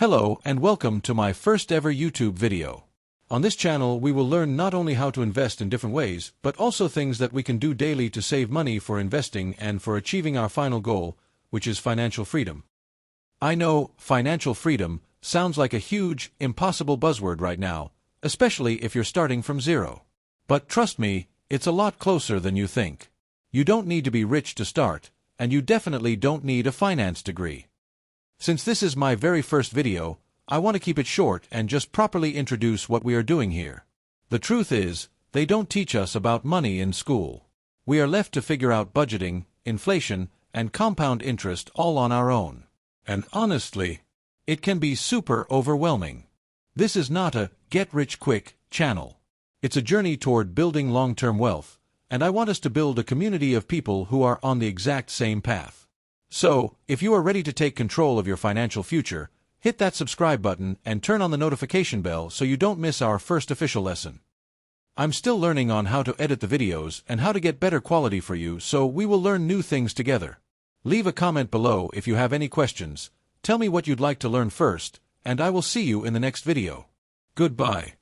Hello and welcome to my first ever YouTube video. On this channel we will learn not only how to invest in different ways, but also things that we can do daily to save money for investing and for achieving our final goal, which is financial freedom. I know, financial freedom sounds like a huge, impossible buzzword right now, especially if you're starting from zero. But trust me, it's a lot closer than you think. You don't need to be rich to start, and you definitely don't need a finance degree. Since this is my very first video, I want to keep it short and just properly introduce what we are doing here. The truth is, they don't teach us about money in school. We are left to figure out budgeting, inflation, and compound interest all on our own. And honestly, it can be super overwhelming. This is not a get-rich-quick channel. It's a journey toward building long-term wealth, and I want us to build a community of people who are on the exact same path. So, if you are ready to take control of your financial future, hit that subscribe button and turn on the notification bell so you don't miss our first official lesson. I'm still learning on how to edit the videos and how to get better quality for you, so we will learn new things together. Leave a comment below if you have any questions, tell me what you'd like to learn first, and I will see you in the next video. Goodbye.